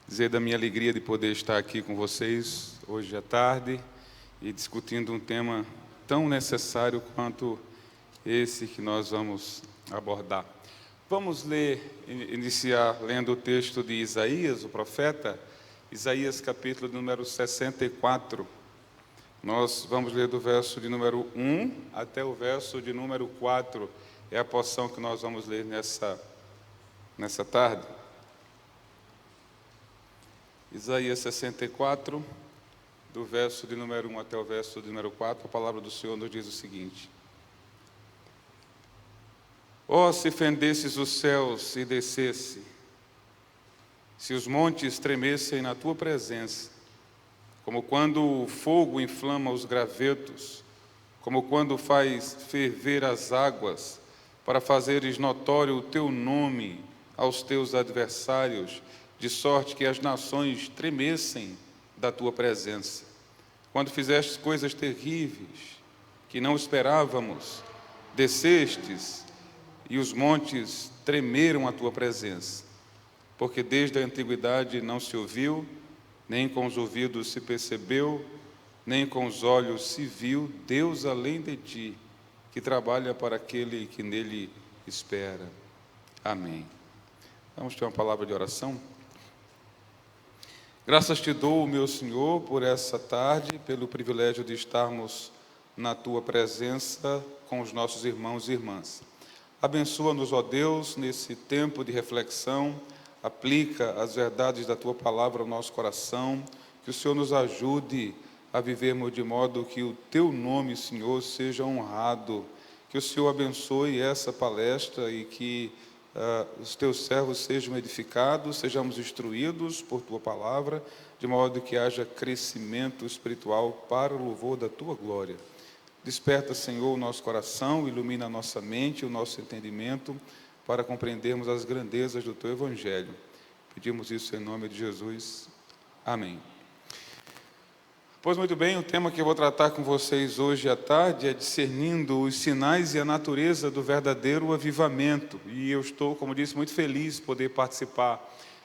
dizer da minha alegria de poder estar aqui com vocês hoje à tarde e discutindo um tema tão necessário quanto esse que nós vamos abordar. Vamos iniciar lendo o texto de Isaías, o profeta, Isaías capítulo número 64. Nós vamos ler do verso de número 1 até o verso de número 4, é a porção que nós vamos ler nessa tarde. Isaías 64, do verso de número 1 até o verso de número 4, a palavra do Senhor nos diz o seguinte: Ó, se fendesses os céus e descesse, se os montes tremessem na tua presença, como quando o fogo inflama os gravetos, como quando faz ferver as águas, para fazeres notório o teu nome aos teus adversários, de sorte que as nações tremessem da tua presença. Quando fizestes coisas terríveis, que não esperávamos, descestes, e os montes tremeram à tua presença, porque desde a antiguidade não se ouviu, nem com os ouvidos se percebeu, nem com os olhos se viu Deus além de ti, que trabalha para aquele que nele espera. Amém. Vamos ter uma palavra de oração? Graças te dou, meu Senhor, por essa tarde, pelo privilégio de estarmos na tua presença com os nossos irmãos e irmãs. Abençoa-nos, ó Deus, nesse tempo de reflexão, aplica as verdades da tua palavra ao nosso coração, que o Senhor nos ajude a vivermos de modo que o teu nome, Senhor, seja honrado, que o Senhor abençoe essa palestra e que os teus servos sejam edificados, sejamos instruídos por tua palavra, de modo que haja crescimento espiritual para o louvor da tua glória. Desperta, Senhor, o nosso coração, ilumina a nossa mente, o nosso entendimento, para compreendermos as grandezas do teu evangelho. Pedimos isso em nome de Jesus. Amém. Pois muito bem, o tema que eu vou tratar com vocês hoje à tarde é discernindo os sinais e a natureza do verdadeiro avivamento. E eu estou, como disse, muito feliz de poder participar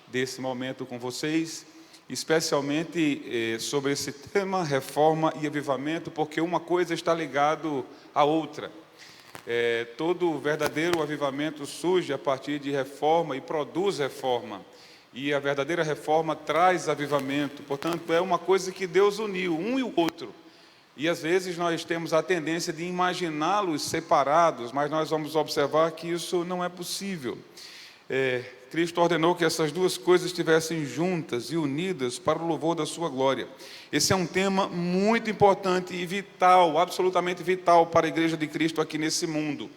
desse momento com vocês, especialmente sobre esse tema, reforma e avivamento, porque uma coisa está ligada à outra. Todo verdadeiro avivamento surge a partir de reforma e produz reforma. E a verdadeira reforma traz avivamento, portanto, é uma coisa que Deus uniu, um e o outro. E às vezes nós temos a tendência de imaginá-los separados, mas nós vamos observar que isso não é possível. Cristo ordenou que essas duas coisas estivessem juntas e unidas para o louvor da sua glória. Esse é um tema muito importante e vital, absolutamente vital para a Igreja de Cristo aqui nesse mundo.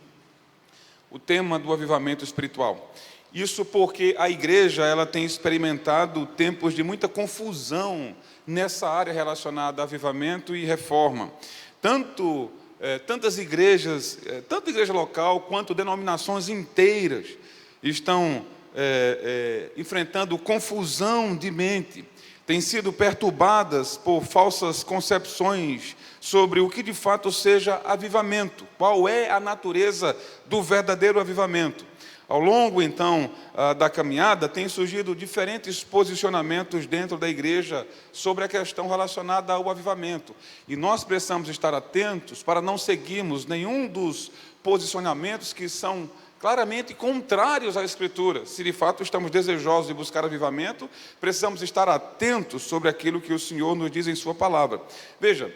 O tema do avivamento espiritual. Isso porque a igreja ela tem experimentado tempos de muita confusão nessa área relacionada a avivamento e reforma. Tantas igrejas, tanto igreja local quanto denominações inteiras estão enfrentando confusão de mente, têm sido perturbadas por falsas concepções sobre o que de fato seja avivamento, qual é a natureza do verdadeiro avivamento. Ao longo, então, da caminhada, têm surgido diferentes posicionamentos dentro da igreja sobre a questão relacionada ao avivamento. E nós precisamos estar atentos para não seguirmos nenhum dos posicionamentos que são claramente contrários à Escritura. Se de fato estamos desejosos de buscar avivamento, precisamos estar atentos sobre aquilo que o Senhor nos diz em sua palavra. Veja,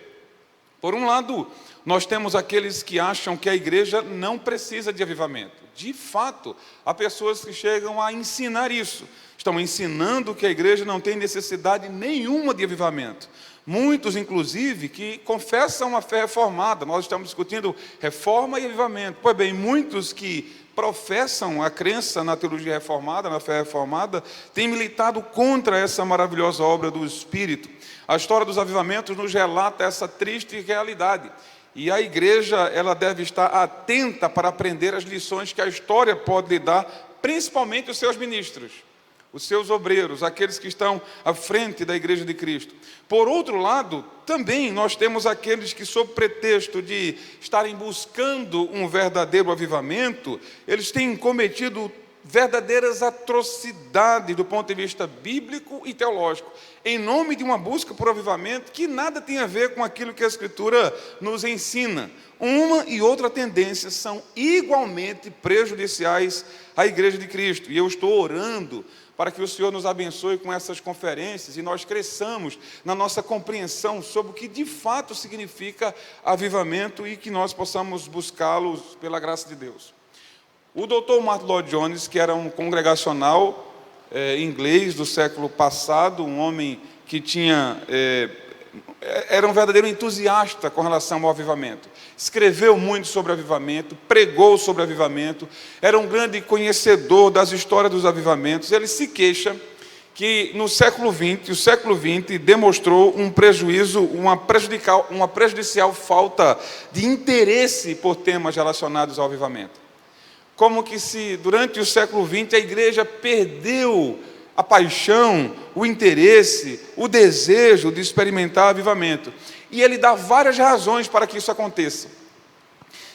por um lado, nós temos aqueles que acham que a igreja não precisa de avivamento. De fato, há pessoas que chegam a ensinar isso. Estão ensinando que a igreja não tem necessidade nenhuma de avivamento. Muitos, inclusive, que confessam a fé reformada. Nós estamos discutindo reforma e avivamento. Pois bem, muitos que professam a crença na teologia reformada, na fé reformada, têm militado contra essa maravilhosa obra do Espírito. A história dos avivamentos nos relata essa triste realidade. E a igreja ela deve estar atenta para aprender as lições que a história pode lhe dar, principalmente os seus ministros, os seus obreiros, aqueles que estão à frente da igreja de Cristo. Por outro lado, também nós temos aqueles que, sob pretexto de estarem buscando um verdadeiro avivamento, eles têm cometido verdadeiras atrocidades do ponto de vista bíblico e teológico, em nome de uma busca por avivamento que nada tem a ver com aquilo que a Escritura nos ensina. Uma e outra tendência são igualmente prejudiciais à Igreja de Cristo. E eu estou orando para que o Senhor nos abençoe com essas conferências e nós cresçamos na nossa compreensão sobre o que de fato significa avivamento e que nós possamos buscá-los pela graça de Deus. O Dr. Martyn Lloyd-Jones, que era um congregacional inglês do século passado, um homem que era um verdadeiro entusiasta com relação ao avivamento. Escreveu muito sobre avivamento, pregou sobre avivamento, era um grande conhecedor das histórias dos avivamentos. Ele se queixa que no século XX, o século XX demonstrou um prejuízo, uma prejudicial falta de interesse por temas relacionados ao avivamento. Como que se durante o século XX a igreja perdeu a paixão, o interesse, o desejo de experimentar avivamento. E ele dá várias razões para que isso aconteça.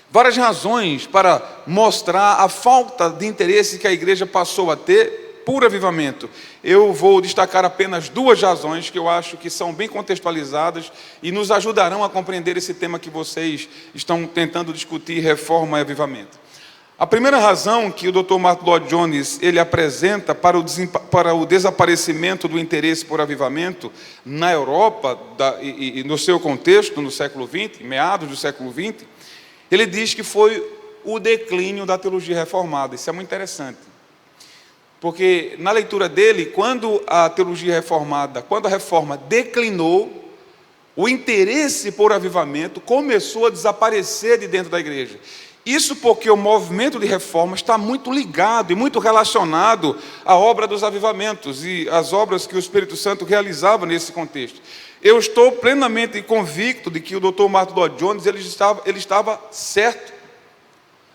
Várias razões para mostrar a falta de interesse que a igreja passou a ter por avivamento. Eu vou destacar apenas duas razões que eu acho que são bem contextualizadas e nos ajudarão a compreender esse tema que vocês estão tentando discutir, reforma e avivamento. A primeira razão que o Dr. Martyn Lloyd-Jones ele apresenta para o desaparecimento do interesse por avivamento na Europa e no seu contexto, no século XX, meados do século XX, ele diz que foi o declínio da teologia reformada. Isso é muito interessante, porque na leitura dele, quando a teologia reformada, quando a reforma declinou, o interesse por avivamento começou a desaparecer de dentro da igreja. Isso porque o movimento de reforma está muito ligado e muito relacionado à obra dos avivamentos e às obras que o Espírito Santo realizava nesse contexto. Eu estou plenamente convicto de que o Dr. Martyn Lloyd-Jones ele estava certo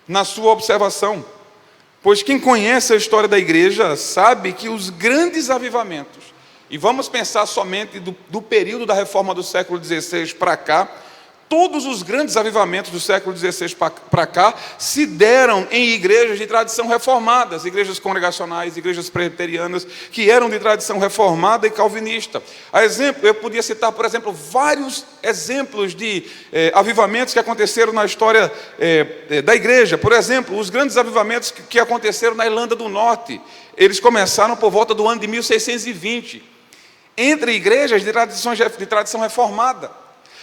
na sua observação, pois quem conhece a história da igreja sabe que os grandes avivamentos, e vamos pensar somente do período da reforma do século XVI para cá, todos os grandes avivamentos do século XVI para cá se deram em igrejas de tradição reformada, igrejas congregacionais, igrejas presbiterianas, que eram de tradição reformada e calvinista. A exemplo, eu podia citar, por exemplo, vários exemplos de avivamentos que aconteceram na história da igreja. Por exemplo, os grandes avivamentos que aconteceram na Irlanda do Norte, eles começaram por volta do ano de 1620, entre igrejas de tradição reformada.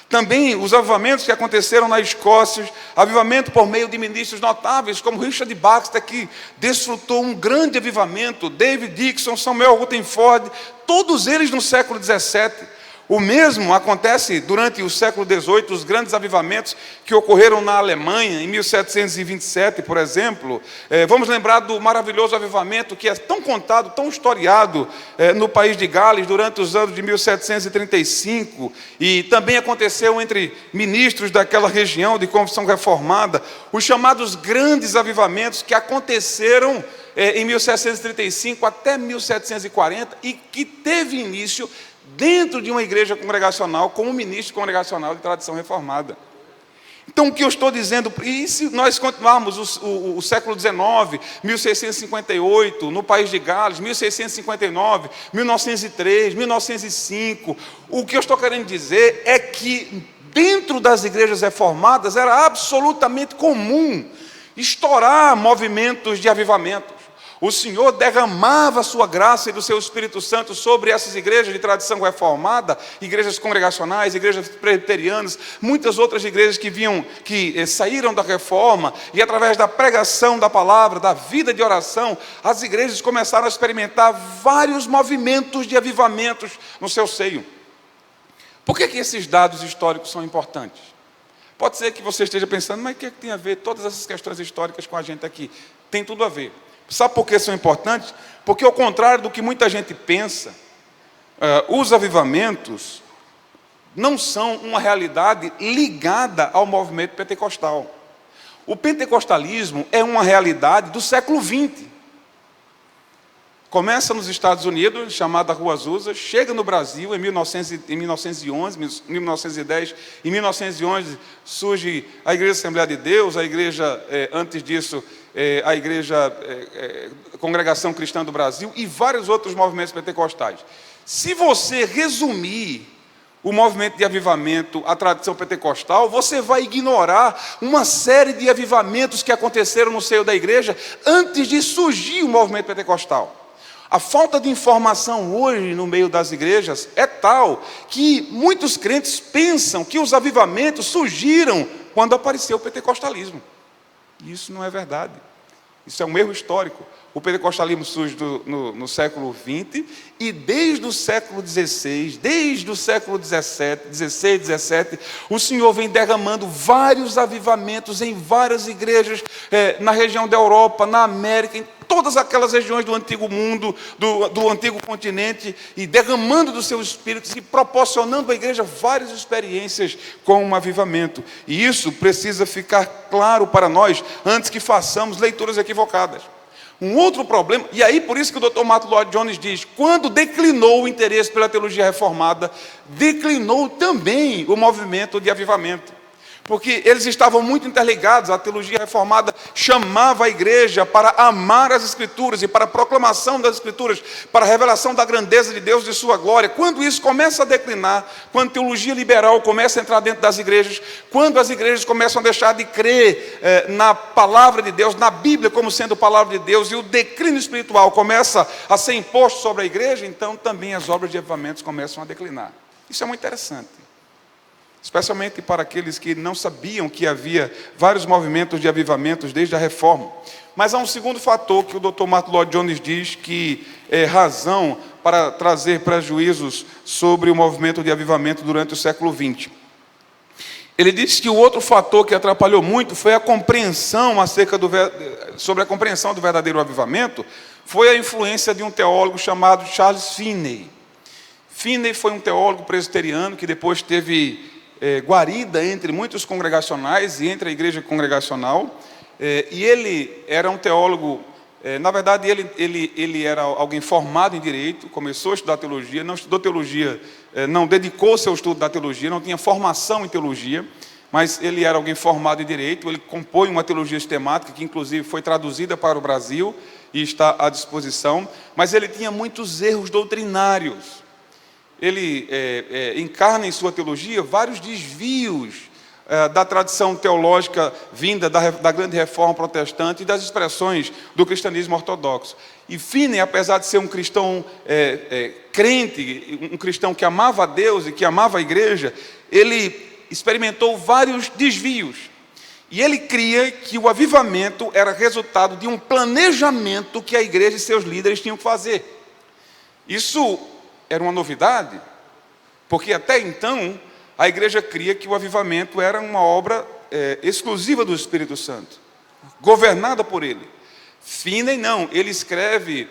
Também os avivamentos que aconteceram na Escócia, avivamento por meio de ministros notáveis, como Richard Baxter, que desfrutou um grande avivamento, David Dixon, Samuel Rutherford, todos eles no século XVII. O mesmo acontece durante o século XVIII, os grandes avivamentos que ocorreram na Alemanha, em 1727, por exemplo. Vamos lembrar do maravilhoso avivamento que é tão contado, tão historiado no país de Gales, durante os anos de 1735, e também aconteceu entre ministros daquela região de confissão reformada, os chamados grandes avivamentos que aconteceram em 1735 até 1740 e que teve início dentro de uma igreja congregacional, como ministro congregacional de tradição reformada. Então, o que eu estou dizendo, e se nós continuarmos o século XIX, 1658, no país de Gales, 1659, 1903, 1905, o que eu estou querendo dizer é que dentro das igrejas reformadas era absolutamente comum estourar movimentos de avivamento. O Senhor derramava a sua graça e do seu Espírito Santo sobre essas igrejas de tradição reformada, igrejas congregacionais, igrejas presbiterianas, muitas outras igrejas que saíram da reforma, e através da pregação da palavra, da vida de oração, as igrejas começaram a experimentar vários movimentos de avivamentos no seu seio. Por que esses dados históricos são importantes? Pode ser que você esteja pensando, mas o que tem a ver todas essas questões históricas com a gente aqui? Tem tudo a ver. Sabe por que são importantes? Porque, ao contrário do que muita gente pensa, os avivamentos não são uma realidade ligada ao movimento pentecostal. O pentecostalismo é uma realidade do século XX. Começa nos Estados Unidos, chamada Rua Azusa, chega no Brasil em 1911, 1910. Em 1911 surge a Igreja Assembleia de Deus, a igreja, antes disso, a Igreja Congregação Cristã do Brasil e vários outros movimentos pentecostais. Se você resumir o movimento de avivamento, a tradição pentecostal, você vai ignorar uma série de avivamentos que aconteceram no seio da igreja antes de surgir o movimento pentecostal. A falta de informação hoje no meio das igrejas é tal que muitos crentes pensam que os avivamentos surgiram quando apareceu o pentecostalismo. E isso não é verdade. Isso é um erro histórico. O pentecostalismo surge no século XX e desde o século XVI, desde o século XVI, XVII, o Senhor vem derramando vários avivamentos em várias igrejas, na região da Europa, na América, em todas aquelas regiões do antigo mundo, do antigo continente, e derramando do seu espírito e proporcionando à igreja várias experiências com um avivamento. E isso precisa ficar claro para nós antes que façamos leituras equivocadas. Um outro problema, e aí por isso que o Dr. Martyn Lloyd-Jones diz, quando declinou o interesse pela teologia reformada, declinou também o movimento de avivamento. Porque eles estavam muito interligados, a teologia reformada chamava a igreja para amar as Escrituras e para a proclamação das Escrituras, para a revelação da grandeza de Deus e de sua glória. Quando isso começa a declinar, quando a teologia liberal começa a entrar dentro das igrejas, quando as igrejas começam a deixar de crer na palavra de Deus, na Bíblia como sendo palavra de Deus, e o declínio espiritual começa a ser imposto sobre a igreja, então também as obras de avivamentos começam a declinar. Isso é muito interessante. Especialmente para aqueles que não sabiam que havia vários movimentos de avivamentos desde a Reforma. Mas há um segundo fator que o Dr. Martyn Lloyd-Jones diz que é razão para trazer prejuízos sobre o movimento de avivamento durante o século XX. Ele diz que o outro fator que atrapalhou muito foi a compreensão sobre a compreensão do verdadeiro avivamento, foi a influência de um teólogo chamado Charles Finney. Finney foi um teólogo presbiteriano que depois teve guarida entre muitos congregacionais e entre a igreja congregacional, e ele era um teólogo, na verdade ele era alguém formado em direito, começou a estudar teologia, não estudou teologia, não dedicou-se ao estudo da teologia, não tinha formação em teologia, mas ele era alguém formado em direito, ele compõe uma teologia sistemática que inclusive foi traduzida para o Brasil e está à disposição, mas ele tinha muitos erros doutrinários. Ele encarna em sua teologia vários desvios da tradição teológica vinda da grande reforma protestante e das expressões do cristianismo ortodoxo. E Finney, apesar de ser um cristão crente, um cristão que amava a Deus e que amava a igreja, ele experimentou vários desvios. E ele cria que o avivamento era resultado de um planejamento que a igreja e seus líderes tinham que fazer. Isso era uma novidade, porque até então a igreja cria que o avivamento era uma obra exclusiva do Espírito Santo, governada por ele. Finney não, ele escreve,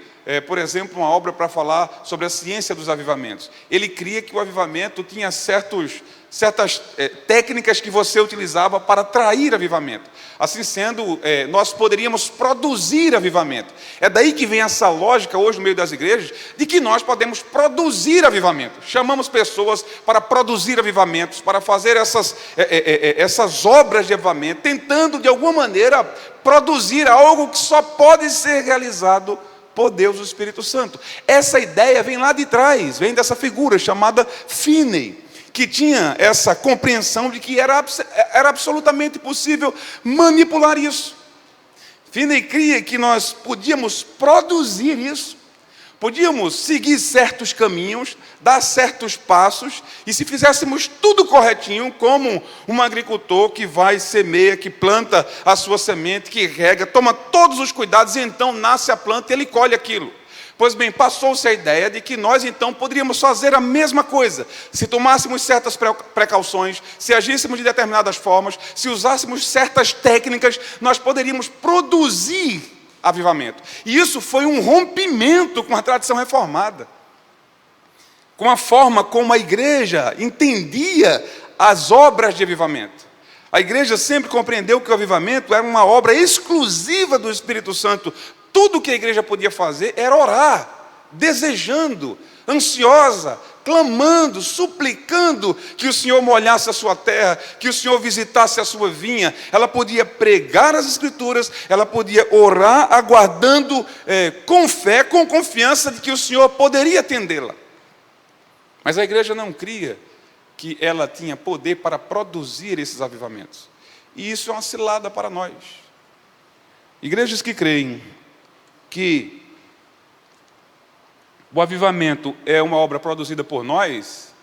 por exemplo, uma obra para falar sobre a ciência dos avivamentos. Ele cria que o avivamento tinha certas técnicas que você utilizava para atrair avivamento. Assim sendo, nós poderíamos produzir avivamento. É daí que vem essa lógica hoje no meio das igrejas, de que nós podemos produzir avivamento. Chamamos pessoas para produzir avivamentos, para fazer essas obras de avivamento, tentando de alguma maneira produzir algo que só pode ser realizado por Deus, o Espírito Santo. Essa ideia vem lá de trás, vem dessa figura chamada Finney, que tinha essa compreensão de que era absolutamente possível manipular isso. Finney cria que nós podíamos produzir isso, podíamos seguir certos caminhos, dar certos passos, e se fizéssemos tudo corretinho, como um agricultor que vai, semeia, que planta a sua semente, que rega, toma todos os cuidados, e então nasce a planta e ele colhe aquilo. Pois bem, passou-se a ideia de que nós então poderíamos fazer a mesma coisa, se tomássemos certas precauções, se agíssemos de determinadas formas, se usássemos certas técnicas, nós poderíamos produzir avivamento. E isso foi um rompimento com a tradição reformada, com a forma como a igreja entendia as obras de avivamento. A igreja sempre compreendeu que o avivamento era uma obra exclusiva do Espírito Santo. Tudo que a igreja podia fazer era orar, desejando, ansiosa, clamando, suplicando que o Senhor molhasse a sua terra, que o Senhor visitasse a sua vinha. Ela podia pregar as Escrituras, ela podia orar, aguardando com fé, com confiança de que o Senhor poderia atendê-la. Mas a igreja não cria que ela tinha poder para produzir esses avivamentos. E isso é uma cilada para nós. Igrejas que creem que o avivamento é uma obra produzida por nós,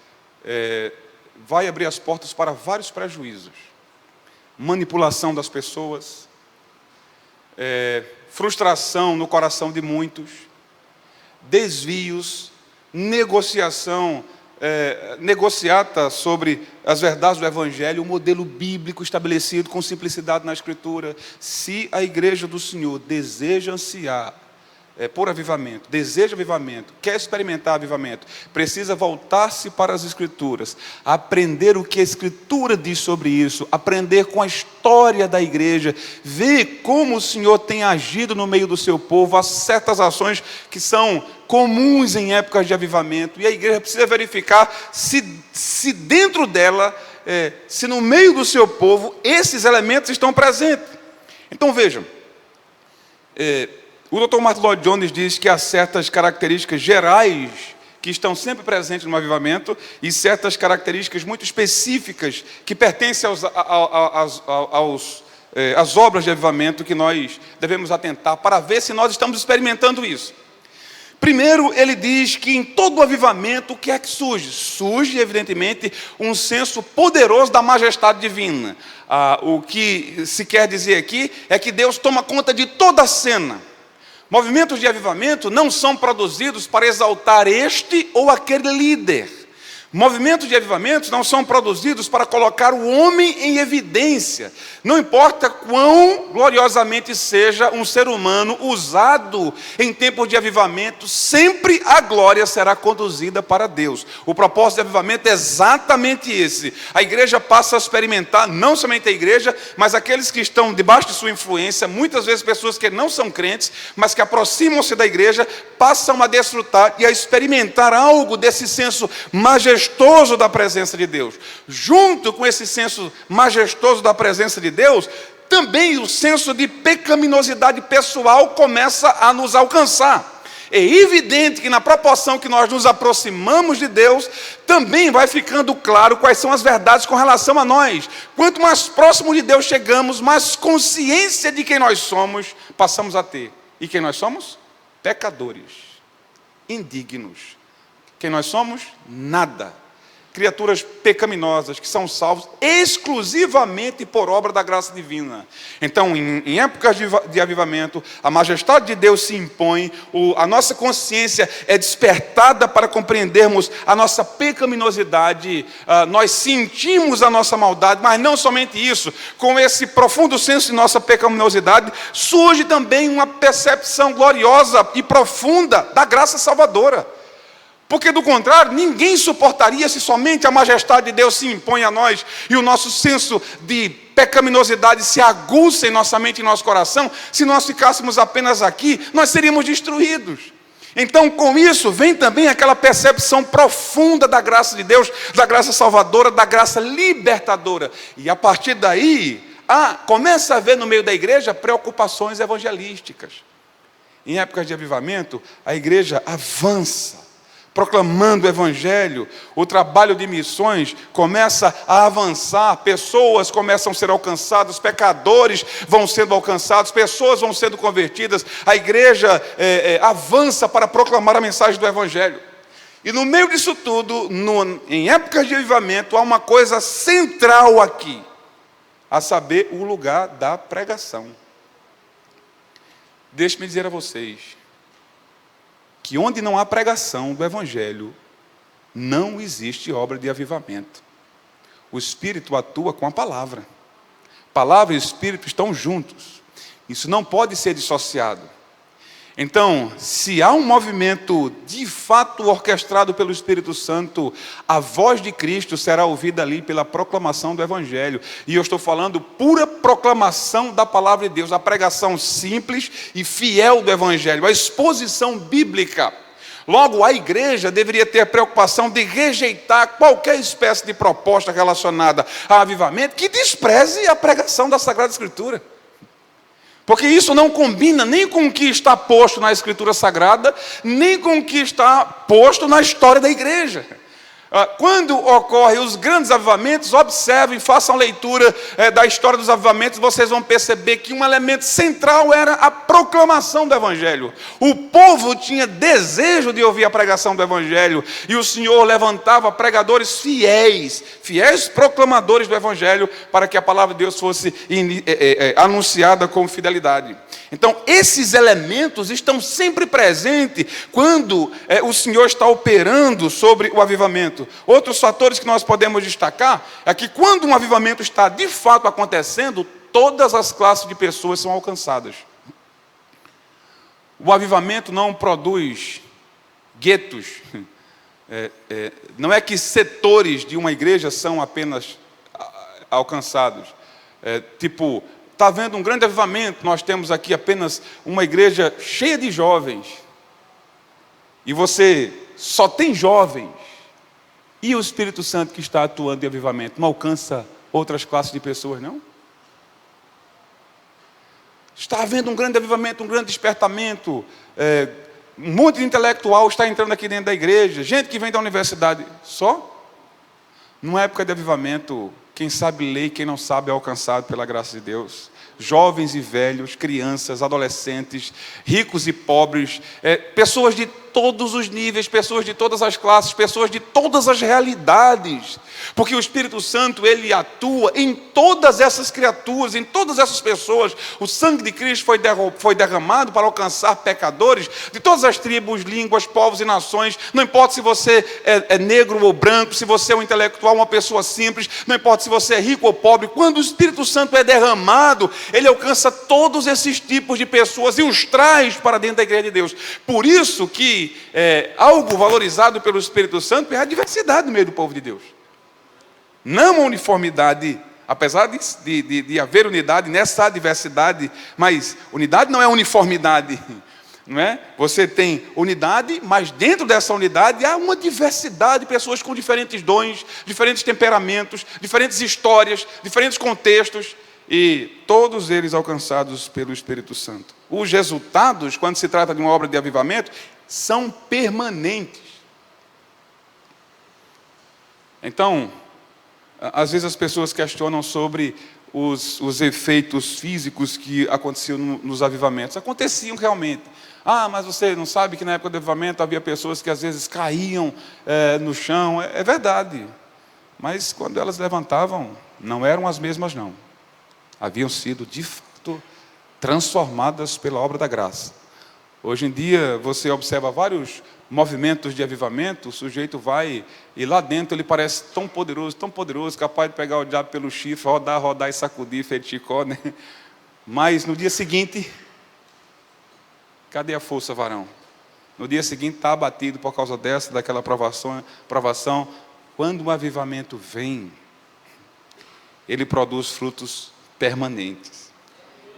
vai abrir as portas para vários prejuízos. Manipulação das pessoas, frustração no coração de muitos, desvios, negociação, negociata sobre as verdades do Evangelho, o modelo bíblico estabelecido com simplicidade na Escritura. Se a igreja do Senhor deseja ansiar por avivamento, deseja avivamento, quer experimentar avivamento, precisa voltar-se para as Escrituras, aprender o que a Escritura diz sobre isso, aprender com a história da igreja, ver como o Senhor tem agido no meio do seu povo, há certas ações que são comuns em épocas de avivamento, e a igreja precisa verificar se dentro dela, se no meio do seu povo, esses elementos estão presentes. Então vejam, o Dr. Martin Lloyd Jones diz que há certas características gerais que estão sempre presentes no avivamento e certas características muito específicas que pertencem às obras de avivamento que nós devemos atentar para ver se nós estamos experimentando isso. Primeiro, ele diz que em todo avivamento, o que é que surge? Surge, evidentemente, um senso poderoso da majestade divina. O que se quer dizer aqui é que Deus toma conta de toda a cena. Movimentos de avivamento não são produzidos para exaltar este ou aquele líder. Movimentos de avivamento não são produzidos para colocar o homem em evidência. Não importa quão gloriosamente seja um ser humano usado em tempos de avivamento, sempre a glória será conduzida para Deus. O propósito de avivamento é exatamente esse. A igreja passa a experimentar, não somente a igreja, mas aqueles que estão debaixo de sua influência, muitas vezes pessoas que não são crentes, mas que aproximam-se da igreja, passam a desfrutar e a experimentar algo desse senso majestoso da presença de Deus. Junto com esse senso majestoso da presença de Deus, também o senso de pecaminosidade pessoal começa a nos alcançar. É evidente que na proporção que nós nos aproximamos de Deus, também vai ficando claro quais são as verdades com relação a nós. Quanto mais próximo de Deus chegamos, mais consciência de quem nós somos passamos a ter. E quem nós somos? Pecadores, indignos. Quem nós somos? Nada. Criaturas pecaminosas que são salvos exclusivamente por obra da graça divina. Então, em épocas de avivamento, a majestade de Deus se impõe, a nossa consciência é despertada para compreendermos a nossa pecaminosidade, nós sentimos a nossa maldade, mas não somente isso, com esse profundo senso de nossa pecaminosidade, surge também uma percepção gloriosa e profunda da graça salvadora. Porque, do contrário, ninguém suportaria se somente a majestade de Deus se impõe a nós e o nosso senso de pecaminosidade se aguça em nossa mente e em nosso coração. Se nós ficássemos apenas aqui, nós seríamos destruídos. Então, com isso, vem também aquela percepção profunda da graça de Deus, da graça salvadora, da graça libertadora. E, a partir daí, começa a haver no meio da igreja preocupações evangelísticas. Em épocas de avivamento, a igreja avança, proclamando o Evangelho, o trabalho de missões começa a avançar, pessoas começam a ser alcançadas, pecadores vão sendo alcançados, pessoas vão sendo convertidas, a igreja avança para proclamar a mensagem do Evangelho. E no meio disso tudo, em épocas de avivamento, há uma coisa central aqui, a saber, o lugar da pregação. Deixe-me dizer a vocês, que onde não há pregação do Evangelho, não existe obra de avivamento. O Espírito atua com a palavra. Palavra e Espírito estão juntos. Isso não pode ser dissociado. Então, se há um movimento de fato orquestrado pelo Espírito Santo, a voz de Cristo será ouvida ali pela proclamação do Evangelho. E eu estou falando pura proclamação da palavra de Deus, a pregação simples e fiel do Evangelho, a exposição bíblica. Logo, a igreja deveria ter a preocupação de rejeitar qualquer espécie de proposta relacionada a avivamento que despreze a pregação da Sagrada Escritura. Porque isso não combina nem com o que está posto na Escritura Sagrada, nem com o que está posto na história da igreja. Quando ocorrem os grandes avivamentos, observem, façam leitura da história dos avivamentos, vocês vão perceber que um elemento central era a proclamação do Evangelho. O povo tinha desejo de ouvir a pregação do Evangelho, e o Senhor levantava pregadores fiéis proclamadores do Evangelho, para que a palavra de Deus fosse anunciada com fidelidade. Então, esses elementos estão sempre presentes quando o Senhor está operando sobre o avivamento. Outros fatores que nós podemos destacar é que quando um avivamento está de fato acontecendo, todas as classes de pessoas são alcançadas. O avivamento não produz guetos. Não é que setores de uma igreja são apenas alcançados. Está havendo um grande avivamento, nós temos aqui apenas uma igreja cheia de jovens, e você só tem jovens, e o Espírito Santo que está atuando em avivamento não alcança outras classes de pessoas, não? Está havendo um grande avivamento, um grande despertamento, um monte de intelectual está entrando aqui dentro da igreja, gente que vem da universidade, só? Numa época de avivamento, quem sabe ler e quem não sabe é alcançado pela graça de Deus. Jovens e velhos, crianças, adolescentes, ricos e pobres, pessoas de todos os níveis, pessoas de todas as classes, pessoas de todas as realidades, porque o Espírito Santo, ele atua em todas essas criaturas, em todas essas pessoas. O sangue de Cristo foi derramado para alcançar pecadores de todas as tribos, línguas, povos e nações. Não importa se você é negro ou branco, se você é um intelectual, uma pessoa simples, não importa se você é rico ou pobre. Quando o Espírito Santo é derramado, ele alcança todos esses tipos de pessoas e os traz para dentro da igreja de Deus. Por isso que algo valorizado pelo Espírito Santo é a diversidade no meio do povo de Deus. Não a uniformidade, apesar de haver unidade nessa diversidade, mas unidade não é uniformidade, não é? Você tem unidade, mas dentro dessa unidade há uma diversidade de pessoas com diferentes dons, diferentes temperamentos, diferentes histórias, diferentes contextos, e todos eles alcançados pelo Espírito Santo. Os resultados, quando se trata de uma obra de avivamento, são permanentes. Então, às vezes as pessoas questionam sobre os efeitos físicos que aconteciam nos avivamentos. Aconteciam realmente. Mas você não sabe que na época do avivamento havia pessoas que às vezes caíam no chão. É verdade. Mas quando elas levantavam, não eram as mesmas, não. Haviam sido, de fato, transformadas pela obra da graça. Hoje em dia, você observa vários movimentos de avivamento, o sujeito vai e lá dentro ele parece tão poderoso, capaz de pegar o diabo pelo chifre, rodar e sacudir, feito Chicó, né? Mas no dia seguinte, cadê a força, varão? No dia seguinte está abatido por causa daquela provação. Quando o avivamento vem, ele produz frutos permanentes.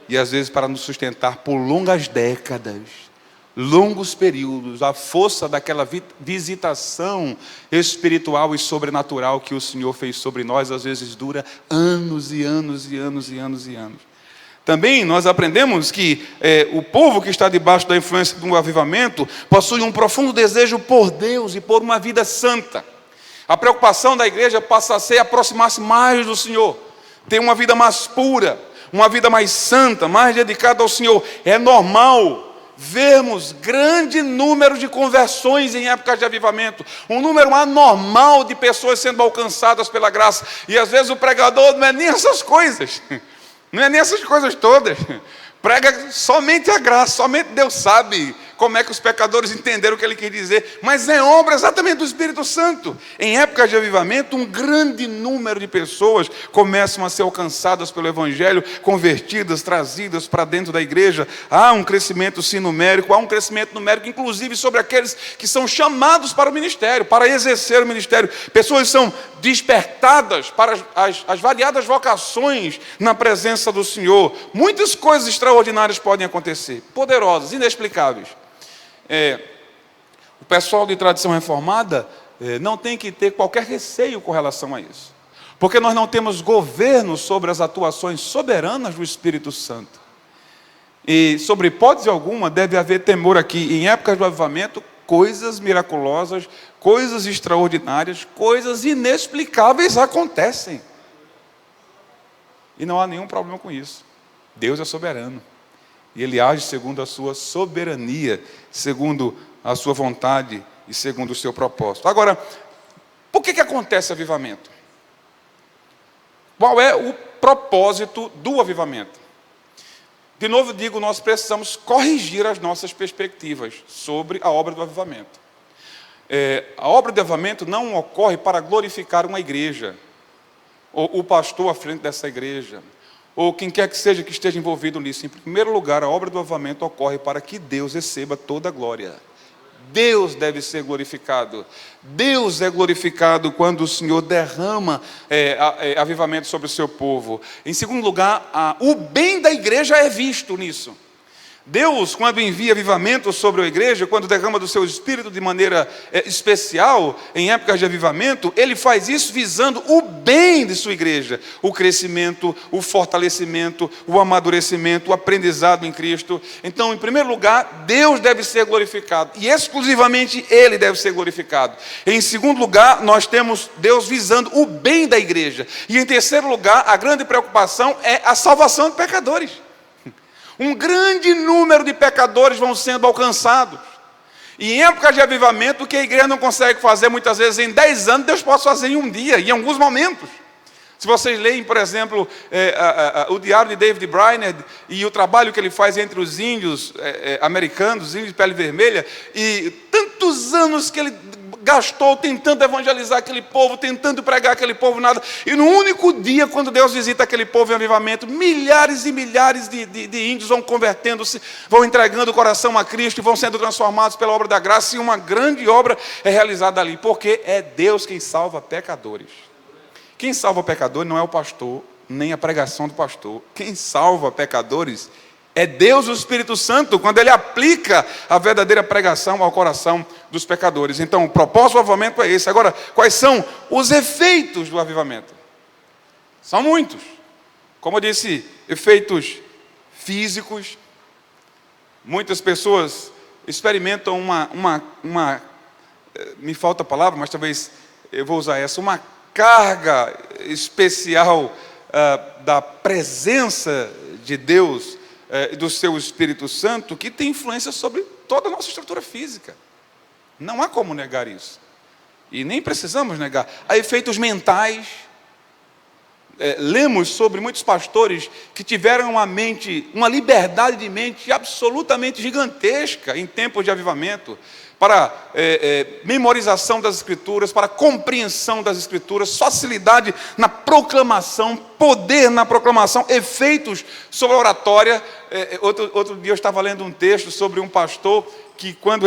E às vezes para nos sustentar por longas décadas, longos períodos, a força daquela visitação espiritual e sobrenatural que o Senhor fez sobre nós, às vezes dura anos e anos e anos e anos e anos. Também nós aprendemos que o povo que está debaixo da influência do avivamento possui um profundo desejo por Deus e por uma vida santa. A preocupação da igreja passa a ser aproximar-se mais do Senhor, ter uma vida mais pura, uma vida mais santa, mais dedicada ao Senhor. É normal vermos grande número de conversões em épocas de avivamento, um número anormal de pessoas sendo alcançadas pela graça, e às vezes o pregador não é nem essas coisas, não é nem essas coisas todas, prega somente a graça, somente Deus sabe como é que os pecadores entenderam o que ele quis dizer, mas é obra exatamente do Espírito Santo. Em épocas de avivamento, um grande número de pessoas começam a ser alcançadas pelo Evangelho, convertidas, trazidas para dentro da igreja. Há um crescimento sim numérico, há um crescimento numérico inclusive sobre aqueles que são chamados para o ministério, para exercer o ministério. Pessoas são despertadas para as variadas vocações na presença do Senhor. Muitas coisas extraordinárias podem acontecer, poderosas, inexplicáveis. O pessoal de tradição reformada não tem que ter qualquer receio com relação a isso. Porque nós não temos governo sobre as atuações soberanas do Espírito Santo. E, sobre hipótese alguma, deve haver temor aqui. Em épocas do avivamento, coisas miraculosas, coisas extraordinárias, coisas inexplicáveis acontecem. E não há nenhum problema com isso. Deus é soberano. E Ele age segundo a sua soberania, segundo a sua vontade e segundo o seu propósito. Agora, por que acontece avivamento? Qual é o propósito do avivamento? De novo digo, nós precisamos corrigir as nossas perspectivas sobre a obra do avivamento. A obra do avivamento não ocorre para glorificar uma igreja, ou o pastor à frente dessa igreja, ou quem quer que seja que esteja envolvido nisso. Em primeiro lugar, a obra do avivamento ocorre para que Deus receba toda a glória. Deus deve ser glorificado. Deus é glorificado quando o Senhor derrama avivamento sobre o seu povo. Em segundo lugar, o bem da igreja é visto nisso. Deus, quando envia avivamento sobre a igreja, quando derrama do seu Espírito de maneira especial, em épocas de avivamento, Ele faz isso visando o bem de sua igreja, o crescimento, o fortalecimento, o amadurecimento, o aprendizado em Cristo. Então, em primeiro lugar, Deus deve ser glorificado, e exclusivamente Ele deve ser glorificado. Em segundo lugar, nós temos Deus visando o bem da igreja. E em terceiro lugar, a grande preocupação é a salvação de pecadores. Um grande número de pecadores vão sendo alcançados. E em épocas de avivamento, o que a igreja não consegue fazer muitas vezes em 10 anos, Deus pode fazer em um dia, em alguns momentos. Se vocês leem, por exemplo, o diário de David Brainerd e o trabalho que ele faz entre os índios americanos, os índios de pele vermelha, e tantos anos que ele gastou tentando evangelizar aquele povo, tentando pregar aquele povo, nada. E no único dia, quando Deus visita aquele povo em avivamento, milhares e milhares de índios vão convertendo-se, vão entregando o coração a Cristo e vão sendo transformados pela obra da graça, e uma grande obra é realizada ali, porque é Deus quem salva pecadores. Quem salva pecadores não é o pastor, nem a pregação do pastor. Quem salva pecadores é Deus, o Espírito Santo, quando Ele aplica a verdadeira pregação ao coração dos pecadores. Então, o propósito do avivamento é esse. Agora, quais são os efeitos do avivamento? São muitos. Como eu disse, efeitos físicos. Muitas pessoas experimentam me falta a palavra, mas talvez eu vou usar essa, uma carga especial da presença de Deus, do seu Espírito Santo, que tem influência sobre toda a nossa estrutura física. Não há como negar isso. E nem precisamos negar. Há efeitos mentais. Lemos sobre muitos pastores que tiveram uma liberdade de mente absolutamente gigantesca em tempos de avivamento, para memorização das Escrituras, para compreensão das Escrituras, facilidade na proclamação, poder na proclamação, efeitos sobre a oratória. Outro dia eu estava lendo um texto sobre um pastor que quando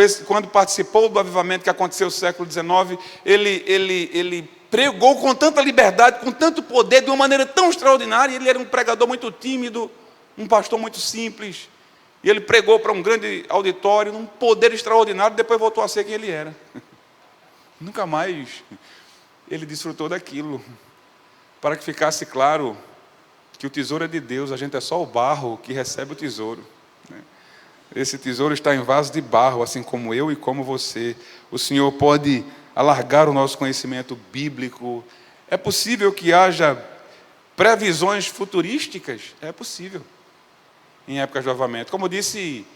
participou do avivamento que aconteceu no século XIX, ele pregou com tanta liberdade, com tanto poder, de uma maneira tão extraordinária. Ele era um pregador muito tímido, um pastor muito simples. E ele pregou para um grande auditório, num poder extraordinário, depois voltou a ser quem ele era. Nunca mais ele desfrutou daquilo. Para que ficasse claro que o tesouro é de Deus, a gente é só o barro que recebe o tesouro. Esse tesouro está em vaso de barro, assim como eu e como você. O Senhor pode alargar o nosso conhecimento bíblico. É possível que haja previsões futurísticas? É possível. Em épocas de avivamento. Como eu disse,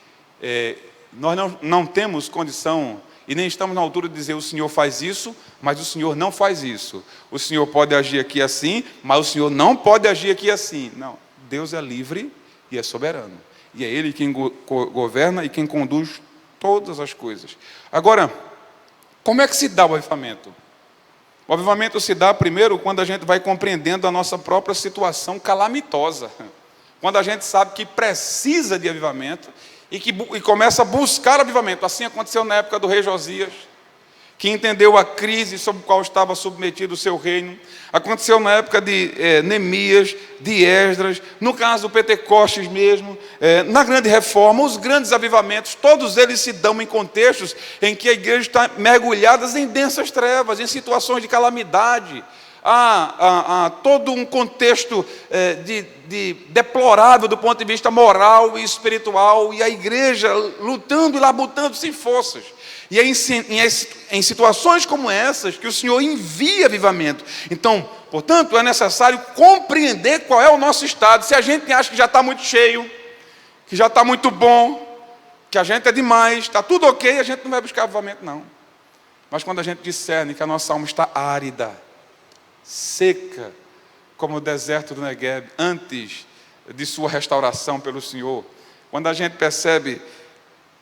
nós não temos condição e nem estamos na altura de dizer o Senhor faz isso, mas o Senhor não faz isso. O Senhor pode agir aqui assim, mas o Senhor não pode agir aqui assim. Não, Deus é livre e é soberano. E é Ele quem governa e quem conduz todas as coisas. Agora, como é que se dá o avivamento? O avivamento se dá primeiro quando a gente vai compreendendo a nossa própria situação calamitosa. Quando a gente sabe que precisa de avivamento e começa a buscar avivamento. Assim aconteceu na época do rei Josias, que entendeu a crise sob a qual estava submetido o seu reino. Aconteceu na época de Neemias, de Esdras, no caso do Pentecostes mesmo, na grande reforma, os grandes avivamentos, todos eles se dão em contextos em que a igreja está mergulhada em densas trevas, em situações de calamidade. Há todo um contexto deplorável do ponto de vista moral e espiritual, e a igreja lutando e labutando sem forças. E é em situações como essas que o Senhor envia avivamento. Então, portanto, é necessário compreender qual é o nosso estado. Se a gente acha que já está muito cheio, que já está muito bom, que a gente é demais, está tudo ok, a gente não vai buscar avivamento, não. Mas quando a gente discerne que a nossa alma está árida, seca, como o deserto do Negueb, antes de sua restauração pelo Senhor, quando a gente percebe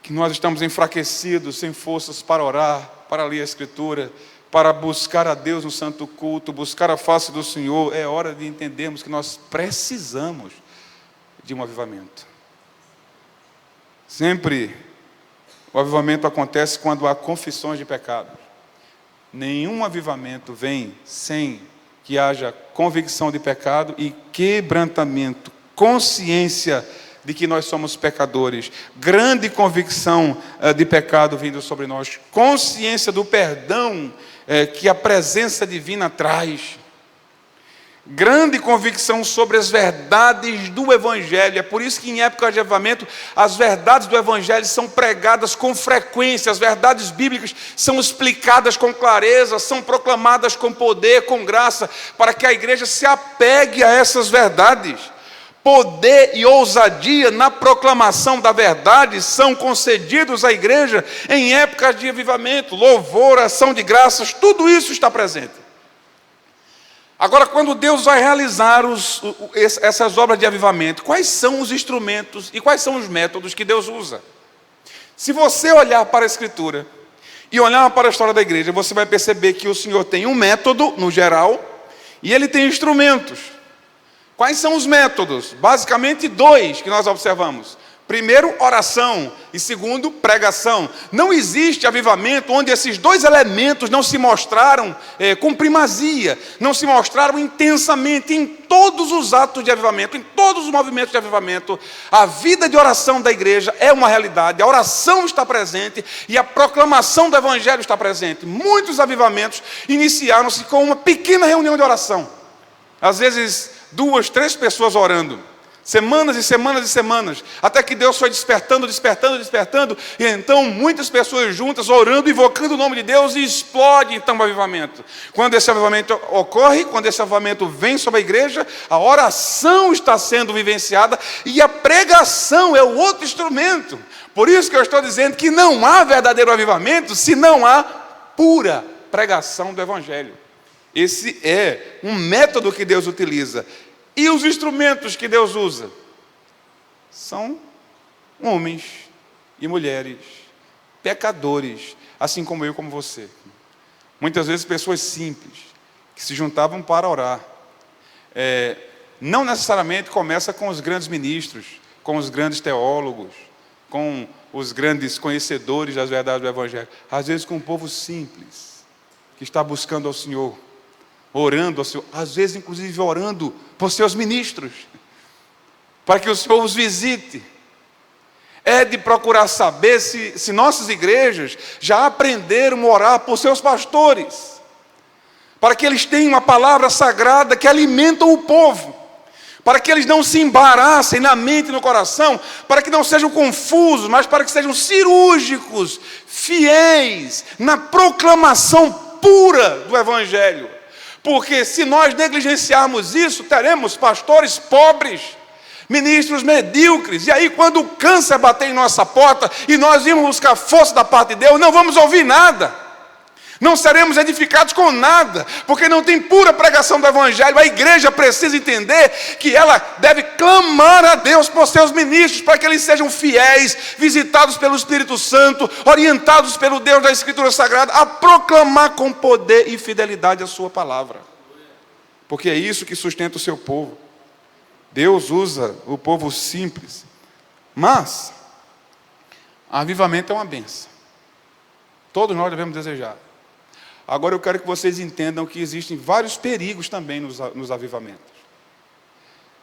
que nós estamos enfraquecidos, sem forças para orar, para ler a Escritura, para buscar a Deus no santo culto, buscar a face do Senhor, é hora de entendermos que nós precisamos de um avivamento. Sempre o avivamento acontece quando há confissões de pecados. Nenhum avivamento vem sem que haja convicção de pecado e quebrantamento, consciência de que nós somos pecadores, grande convicção de pecado vindo sobre nós, consciência do perdão que a presença divina traz, grande convicção sobre as verdades do Evangelho. É por isso que em época de avivamento, as verdades do Evangelho são pregadas com frequência, as verdades bíblicas são explicadas com clareza, são proclamadas com poder, com graça, para que a igreja se apegue a essas verdades. Poder e ousadia na proclamação da verdade são concedidos à igreja em épocas de avivamento, louvor, ação de graças, tudo isso está presente. Agora, quando Deus vai realizar essas obras de avivamento, quais são os instrumentos e quais são os métodos que Deus usa? Se você olhar para a Escritura e olhar para a história da igreja, você vai perceber que o Senhor tem um método, no geral, e Ele tem instrumentos. Quais são os métodos? Basicamente 2 que nós observamos. Primeiro, oração, e segundo, pregação. Não existe avivamento onde esses 2 elementos não se mostraram com primazia, não se mostraram intensamente em todos os atos de avivamento, em todos os movimentos de avivamento. A vida de oração da igreja é uma realidade, a oração está presente e a proclamação do Evangelho está presente. Muitos avivamentos iniciaram-se com uma pequena reunião de oração. Às vezes, 2, 3 pessoas orando. Semanas e semanas e semanas, até que Deus foi despertando, e então muitas pessoas juntas, orando, invocando o nome de Deus, e explode então o avivamento. Quando esse avivamento ocorre, quando esse avivamento vem sobre a igreja, a oração está sendo vivenciada, e a pregação é o outro instrumento. Por isso que eu estou dizendo que não há verdadeiro avivamento, se não há pura pregação do Evangelho. Esse é um método que Deus utiliza. E os instrumentos que Deus usa são homens e mulheres, pecadores, assim como eu e como você. Muitas vezes pessoas simples, que se juntavam para orar. Não necessariamente começa com os grandes ministros, com os grandes teólogos, com os grandes conhecedores das verdades do Evangelho. Às vezes com um povo simples, que está buscando ao Senhor, orando ao Senhor, às vezes inclusive orando por seus ministros, para que o Senhor os visite. É de procurar saber se nossas igrejas já aprenderam a orar por seus pastores, para que eles tenham uma palavra sagrada que alimenta o povo, para que eles não se embaraçem na mente e no coração, para que não sejam confusos, mas para que sejam cirúrgicos, fiéis na proclamação pura do Evangelho. Porque se nós negligenciarmos isso, teremos pastores pobres, ministros medíocres, e aí quando o câncer bater em nossa porta, e nós irmos buscar força da parte de Deus, não vamos ouvir nada, não seremos edificados com nada, porque não tem pura pregação do Evangelho. A igreja precisa entender que ela deve clamar a Deus por seus ministros, para que eles sejam fiéis, visitados pelo Espírito Santo, orientados pelo Deus da Escritura Sagrada, a proclamar com poder e fidelidade a sua palavra, porque é isso que sustenta o seu povo. Deus usa o povo simples, mas avivamento é uma bênção, todos nós devemos desejar. Agora eu quero que vocês entendam que existem vários perigos também nos avivamentos.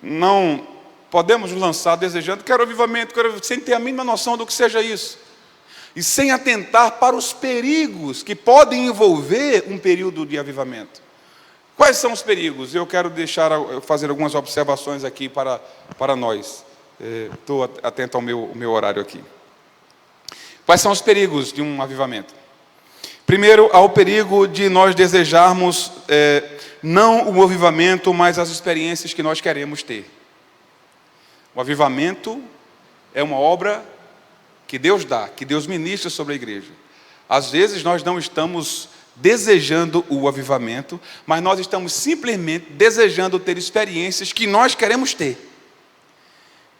Não podemos nos lançar desejando, quero avivamento, sem ter a mínima noção do que seja isso. E sem atentar para os perigos que podem envolver um período de avivamento. Quais são os perigos? Eu quero fazer algumas observações aqui para nós. Estou atento ao meu horário aqui. Quais são os perigos de um avivamento? Primeiro, há o perigo de nós desejarmos não o avivamento, mas as experiências que nós queremos ter. O avivamento é uma obra que Deus dá, que Deus ministra sobre a igreja. Às vezes nós não estamos desejando o avivamento, mas nós estamos simplesmente desejando ter experiências que nós queremos ter.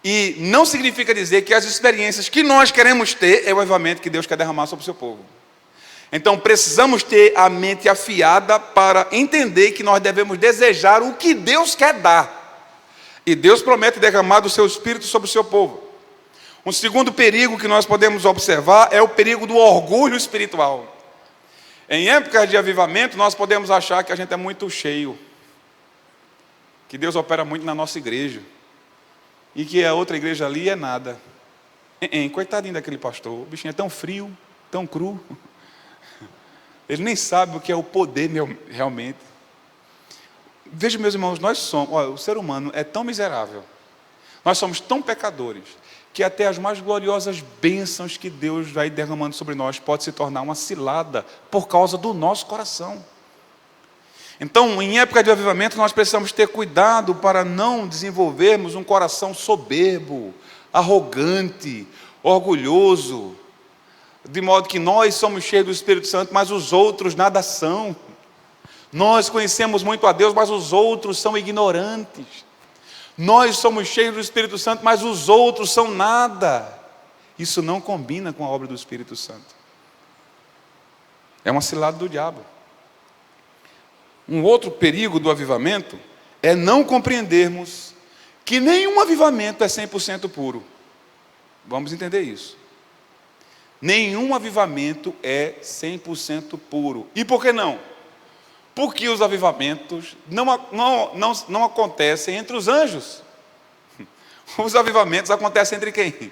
E não significa dizer que as experiências que nós queremos ter é o avivamento que Deus quer derramar sobre o seu povo. Então precisamos ter a mente afiada para entender que nós devemos desejar o que Deus quer dar. E Deus promete derramar do seu Espírito sobre o seu povo. Um segundo perigo que nós podemos observar é o perigo do orgulho espiritual. Em épocas de avivamento, nós podemos achar que a gente é muito cheio, que Deus opera muito na nossa igreja, e que a outra igreja ali é nada. Coitadinho daquele pastor, o bichinho é tão frio, tão cru, ele nem sabe o que é o poder realmente. Veja, meus irmãos, o ser humano é tão miserável, nós somos tão pecadores, que até as mais gloriosas bênçãos que Deus vai derramando sobre nós pode se tornar uma cilada por causa do nosso coração. Então, em época de avivamento, nós precisamos ter cuidado para não desenvolvermos um coração soberbo, arrogante, orgulhoso, de modo que nós somos cheios do Espírito Santo, mas os outros nada são. Nós conhecemos muito a Deus, mas os outros são ignorantes. Nós somos cheios do Espírito Santo, mas os outros são nada. Isso não combina com a obra do Espírito Santo. É uma cilada do diabo. Um outro perigo do avivamento é não compreendermos que nenhum avivamento é 100% puro. Vamos entender isso. Nenhum avivamento é 100% puro. E por que não? Porque os avivamentos não acontecem entre os anjos. Os avivamentos acontecem entre quem?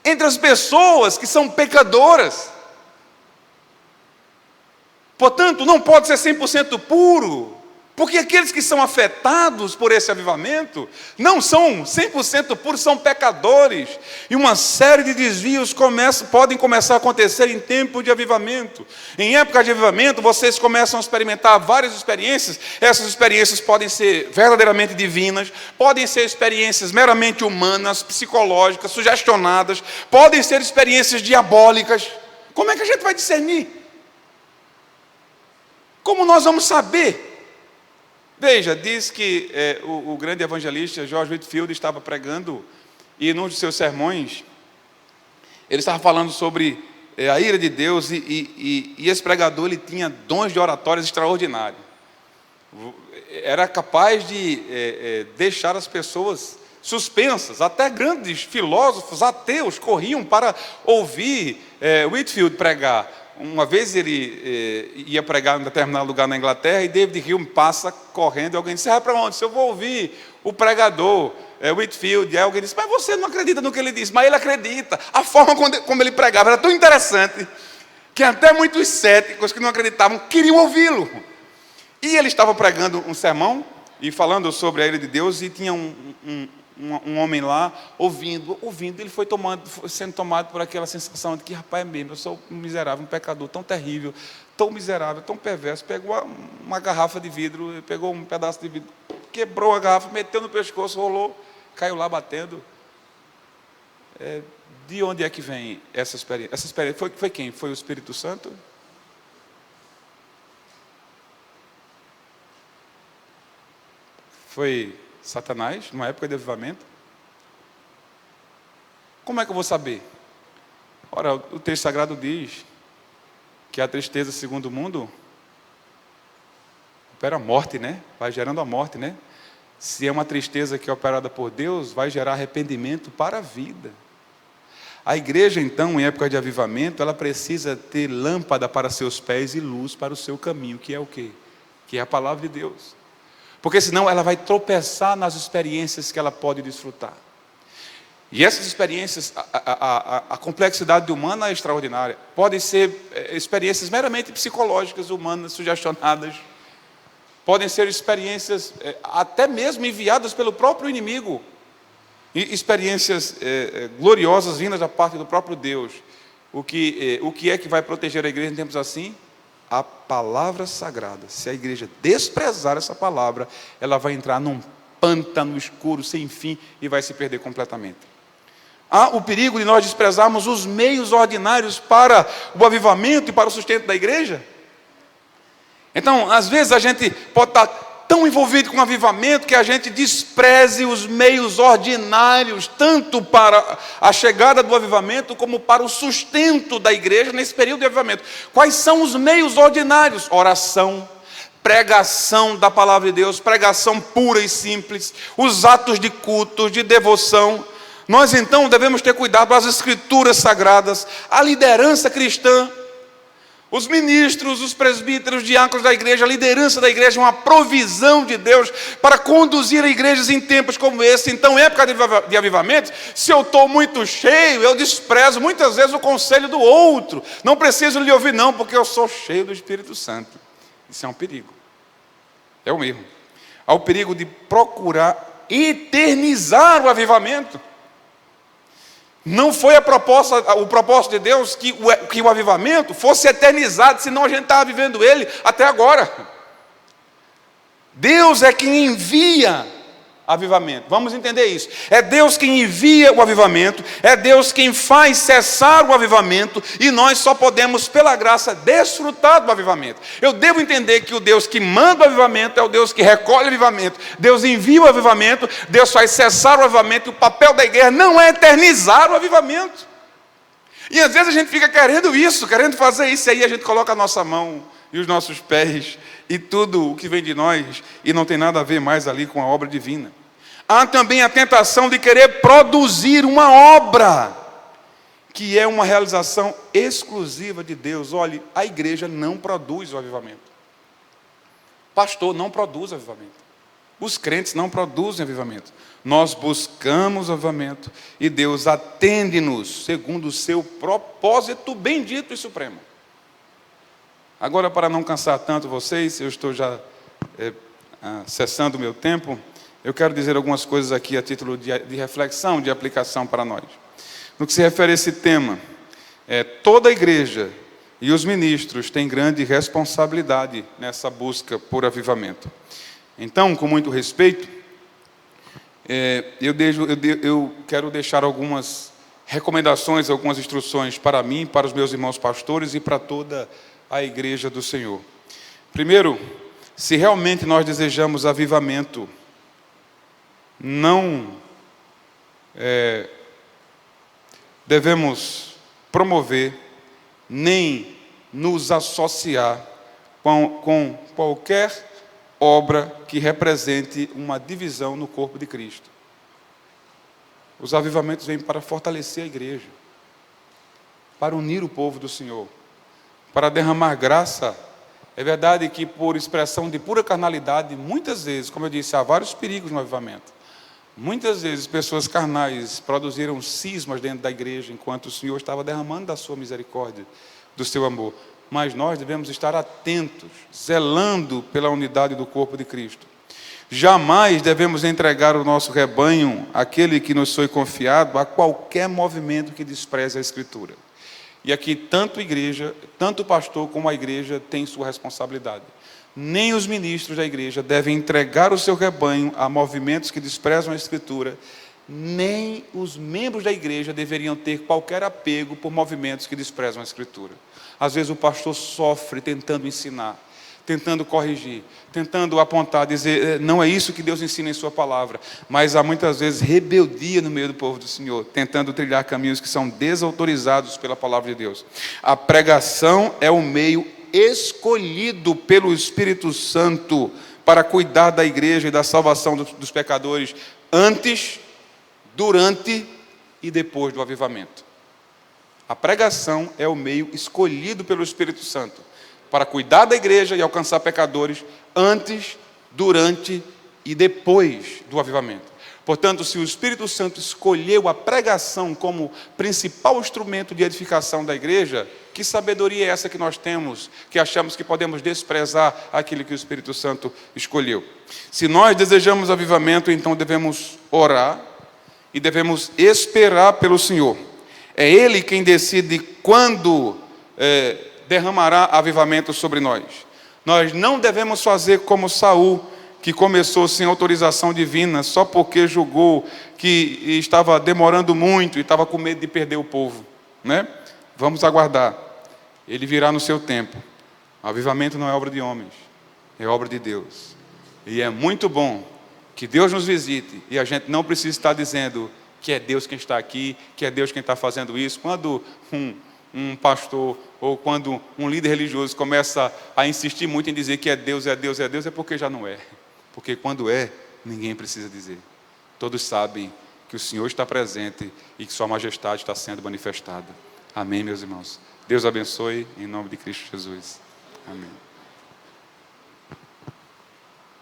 Entre as pessoas que são pecadoras. Portanto, não pode ser 100% puro, porque aqueles que são afetados por esse avivamento não são 100% puros, são pecadores. E uma série de desvios podem começar a acontecer em tempo de avivamento. Em época de avivamento, vocês começam a experimentar várias experiências. Essas experiências podem ser verdadeiramente divinas, podem ser experiências meramente humanas, psicológicas, sugestionadas, podem ser experiências diabólicas. Como é que a gente vai discernir? Como nós vamos saber? Veja, diz que o grande evangelista George Whitefield estava pregando, e num de seus sermões, ele estava falando sobre a ira de Deus, e esse pregador ele tinha dons de oratórias extraordinários. Era capaz de deixar as pessoas suspensas, até grandes filósofos ateus corriam para ouvir Whitefield pregar. Uma vez ele ia pregar em um determinado lugar na Inglaterra, e David Hume passa correndo, e alguém disse: para onde? Eu vou ouvir o pregador Whitefield. E aí alguém disse: mas você não acredita no que ele disse? Mas ele acredita. A forma como ele pregava era tão interessante, que até muitos céticos que não acreditavam queriam ouvi-lo. E ele estava pregando um sermão, e falando sobre a ira de Deus, e tinha um homem lá, ouvindo, ele foi sendo tomado por aquela sensação de que, rapaz, é mesmo, eu sou um miserável, um pecador tão terrível, tão miserável, tão perverso. Pegou uma garrafa de vidro, pegou um pedaço de vidro, quebrou a garrafa, meteu no pescoço, rolou, caiu lá batendo. De onde é que vem essa experiência? Essa experiência foi quem? Foi o Espírito Santo? Foi Satanás, numa época de avivamento? Como é que eu vou saber? Ora, o texto sagrado diz que a tristeza, segundo o mundo, opera a morte, né? Vai gerando a morte, né? Se é uma tristeza que é operada por Deus, vai gerar arrependimento para a vida. A igreja, então, em época de avivamento, ela precisa ter lâmpada para seus pés e luz para o seu caminho, que é o quê? Que é a palavra de Deus. Porque senão ela vai tropeçar nas experiências que ela pode desfrutar. E essas experiências, a complexidade humana é extraordinária. Podem ser experiências meramente psicológicas, humanas, sugestionadas. Podem ser experiências até mesmo enviadas pelo próprio inimigo. E experiências gloriosas vindas da parte do próprio Deus. O que é que vai proteger a igreja em tempos assim? A palavra sagrada. Se a igreja desprezar essa palavra, ela vai entrar num pântano escuro sem fim e vai se perder completamente. Há o perigo de nós desprezarmos os meios ordinários para o avivamento e para o sustento da igreja. Então, às vezes a gente pode estar tão envolvido com o avivamento que a gente despreze os meios ordinários, tanto para a chegada do avivamento, como para o sustento da igreja nesse período de avivamento. Quais são os meios ordinários? Oração, pregação da palavra de Deus, pregação pura e simples, os atos de culto, de devoção. Nós então devemos ter cuidado com as escrituras sagradas, a liderança cristã, os ministros, os presbíteros, os diáconos da igreja, a liderança da igreja, uma provisão de Deus para conduzir a igrejas em tempos como esse. Então, em época de avivamento, se eu estou muito cheio, eu desprezo muitas vezes o conselho do outro. Não preciso lhe ouvir não, porque eu sou cheio do Espírito Santo. Isso é um perigo. É um erro. Há o perigo de procurar eternizar o avivamento. Não foi o propósito de Deus que o avivamento fosse eternizado, senão a gente estava vivendo ele até agora. Deus é quem envia avivamento. Vamos entender isso. É Deus quem envia o avivamento, é Deus quem faz cessar o avivamento, e nós só podemos, pela graça, desfrutar do avivamento. Eu devo entender que o Deus que manda o avivamento é o Deus que recolhe o avivamento. Deus envia o avivamento, Deus faz cessar o avivamento, e o papel da igreja não é eternizar o avivamento. E às vezes a gente fica querendo isso, querendo fazer isso, e aí a gente coloca a nossa mão e os nossos pés e tudo o que vem de nós, e não tem nada a ver mais ali com a obra divina. Há também a tentação de querer produzir uma obra, que é uma realização exclusiva de Deus. Olhe, a igreja não produz o avivamento. Pastor não produz avivamento. Os crentes não produzem avivamento. Nós buscamos avivamento, e Deus atende-nos segundo o seu propósito bendito e supremo. Agora, para não cansar tanto vocês, eu estou já cessando o meu tempo, eu quero dizer algumas coisas aqui a título de reflexão, de aplicação para nós. No que se refere a esse tema, toda a igreja e os ministros têm grande responsabilidade nessa busca por avivamento. Então, com muito respeito, eu quero deixar algumas recomendações, algumas instruções para mim, para os meus irmãos pastores e para toda a igreja do Senhor. Primeiro, se realmente nós desejamos avivamento, não devemos promover nem nos associar com qualquer obra que represente uma divisão no corpo de Cristo. Os avivamentos vêm para fortalecer a igreja, para unir o povo do Senhor, para derramar graça. É verdade que, por expressão de pura carnalidade, muitas vezes, como eu disse, há vários perigos no avivamento. Muitas vezes pessoas carnais produziram cismas dentro da igreja, enquanto o Senhor estava derramando da sua misericórdia, do seu amor. Mas nós devemos estar atentos, zelando pela unidade do corpo de Cristo. Jamais devemos entregar o nosso rebanho, aquele que nos foi confiado, a qualquer movimento que despreze a Escritura. E aqui tanto a igreja, tanto o pastor como a igreja têm sua responsabilidade. Nem os ministros da igreja devem entregar o seu rebanho a movimentos que desprezam a Escritura, nem os membros da igreja deveriam ter qualquer apego por movimentos que desprezam a Escritura. Às vezes o pastor sofre tentando ensinar, tentando corrigir, tentando apontar, dizer, não é isso que Deus ensina em sua palavra, mas há muitas vezes rebeldia no meio do povo do Senhor, tentando trilhar caminhos que são desautorizados pela palavra de Deus. A pregação é o meio escolhido pelo Espírito Santo para cuidar da igreja e da salvação dos pecadores antes, durante e depois do avivamento. A pregação é o meio escolhido pelo Espírito Santo para cuidar da igreja e alcançar pecadores antes, durante e depois do avivamento. Portanto, se o Espírito Santo escolheu a pregação como principal instrumento de edificação da igreja, que sabedoria é essa que nós temos, que achamos que podemos desprezar aquilo que o Espírito Santo escolheu? Se nós desejamos avivamento, então devemos orar e devemos esperar pelo Senhor. É Ele quem decide quando derramará avivamento sobre nós. Nós não devemos fazer como Saul, que começou sem autorização divina, só porque julgou que estava demorando muito e estava com medo de perder o povo, né? Vamos aguardar. Ele virá no seu tempo. O avivamento não é obra de homens, é obra de Deus. E é muito bom que Deus nos visite e a gente não precisa estar dizendo que é Deus quem está aqui, que é Deus quem está fazendo isso. Quando um pastor ou quando um líder religioso começa a insistir muito em dizer que é Deus, é Deus, é Deus, é porque já não é. Porque quando é, ninguém precisa dizer. Todos sabem que o Senhor está presente e que sua majestade está sendo manifestada. Amém, meus irmãos. Deus abençoe em nome de Cristo Jesus. Amém.